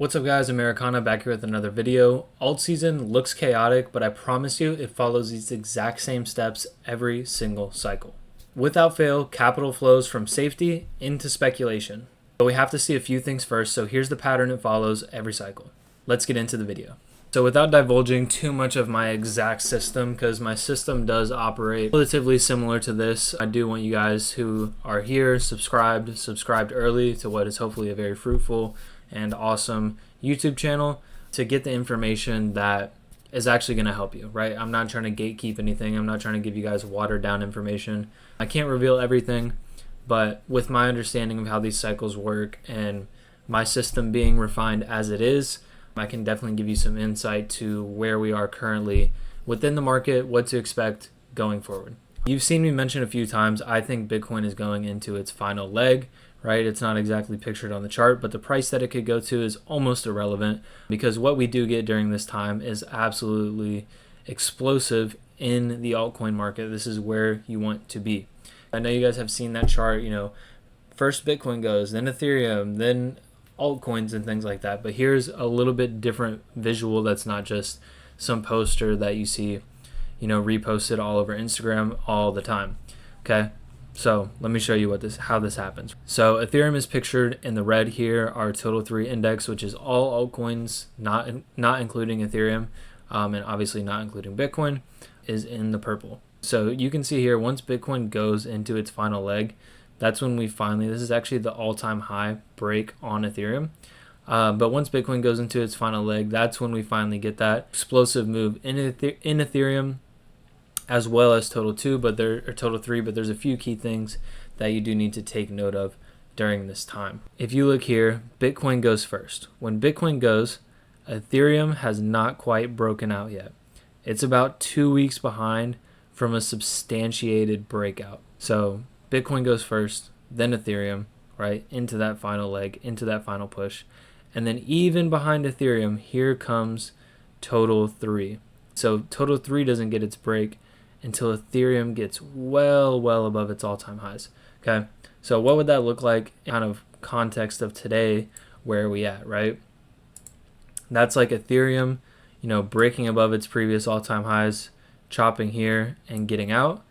What's up guys, Americana back here with another video. Altseason looks chaotic, but I promise you it follows these exact same steps every single cycle. Without fail, capital flows from safety into speculation. But we have to see a few things first, so here's the pattern it follows every cycle. Let's get into the video. So without divulging too much of my exact system, because my system does operate relatively similar to this, I do want you guys who are here subscribed early to what is hopefully a very fruitful and awesome YouTube channel to get the information that is actually going to help you, right? I'm not trying to gatekeep anything. I'm not trying to give you guys watered down information. I can't reveal everything, but with my understanding of how these cycles work and my system being refined as it is, I can definitely give you some insight to where we are currently within the market, what to expect going forward. You've seen me mention a few times, I think Bitcoin is going into its final leg, right? It's not exactly pictured on the chart, but the price that it could go to is almost irrelevant because what we do get during this time is absolutely explosive in the altcoin market. This is where you want to be. I know you guys have seen that chart, first Bitcoin goes, then Ethereum, then altcoins and things like that. But here's a little bit different visual that's not just some poster that you see, reposted all over Instagram all the time. Okay. So let me show you how this happens. So Ethereum is pictured in the red here. Our total 3 index, which is all altcoins, not including Ethereum, and obviously not including Bitcoin, is in the purple. So you can see here, once Bitcoin goes into its final leg, that's when we finally, this is actually the all-time high break on Ethereum. But once Bitcoin goes into its final leg, that's when we finally get that explosive move in Ethereum, as well as total 3, but there's a few key things that you do need to take note of during this time. If you look here, Bitcoin goes first. When Bitcoin goes, Ethereum has not quite broken out yet. It's about 2 weeks behind from a substantiated breakout. So Bitcoin goes first, then Ethereum, right, into that final leg, into that final push. And then even behind Ethereum, here comes total 3. So total 3 doesn't get its break until Ethereum gets well above its all-time highs. Okay, so what would that look like in kind of context of today, where are we at, right? That's like Ethereum, breaking above its previous all-time highs, chopping here and getting out,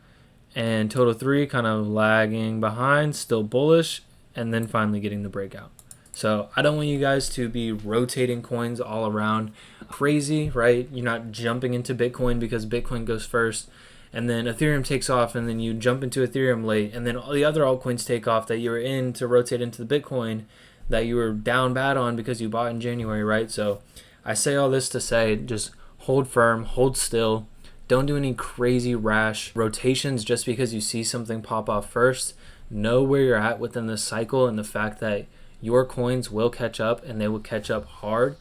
and total 3 kind of lagging behind, still bullish, and then finally getting the breakout. So I don't want you guys to be rotating coins all around crazy, right? You're not jumping into Bitcoin because Bitcoin goes first, and then Ethereum takes off, and then you jump into Ethereum late, and then all the other altcoins take off that you were in to rotate into the Bitcoin that you were down bad on because you bought in January, right? So I say all this to say, just hold firm, hold still. Don't do any crazy rash rotations just because you see something pop off first. Know where you're at within this cycle and the fact that your coins will catch up, and they will catch up hard.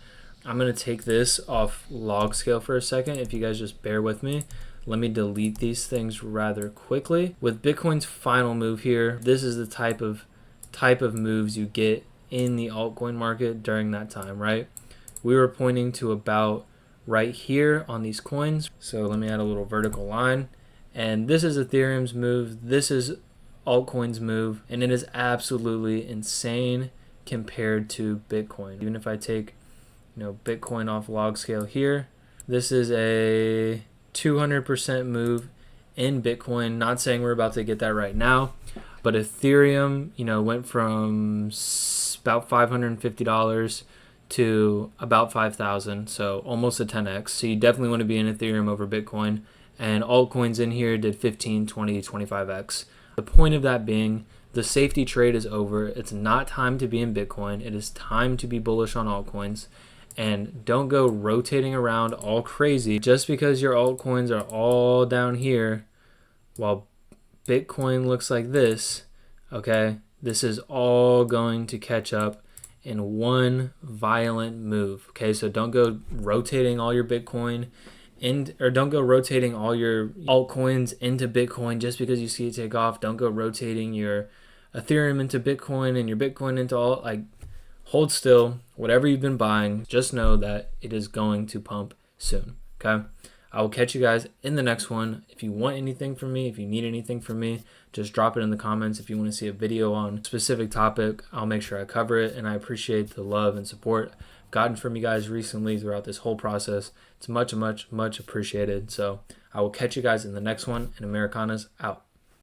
I'm going to take this off log scale for a second. If you guys just bear with me. Let me delete these things rather quickly. With Bitcoin's final move here, this is the type of moves you get in the altcoin market during that time, right? We were pointing to about right here on these coins. So let me add a little vertical line. And this is Ethereum's move. This is altcoin's move. And it is absolutely insane compared to Bitcoin. Even if I take, Bitcoin off log scale here, this is a 200% move in Bitcoin. Not saying we're about to get that right now, but Ethereum, went from about $550 to about 5,000, so almost a 10x. So you definitely want to be in Ethereum over Bitcoin, and altcoins in here did 15, 20, 25x. The point of that being, the safety trade is over. It's not time to be in Bitcoin. It is time to be bullish on altcoins. And don't go rotating around all crazy just because your altcoins are all down here while Bitcoin looks like this, okay? This is all going to catch up in one violent move, okay? So don't go rotating all your Bitcoin or don't go rotating all your altcoins into Bitcoin just because you see it take off. Don't go rotating your Ethereum into Bitcoin and your Bitcoin into hold still. Whatever you've been buying, just know that it is going to pump soon, okay? I will catch you guys in the next one. If you want anything from me, if you need anything from me, just drop it in the comments. If you want to see a video on a specific topic, I'll make sure I cover it, and I appreciate the love and support gotten from you guys recently throughout this whole process. It's much, much, much appreciated. So I will catch you guys in the next one, and Americanas out.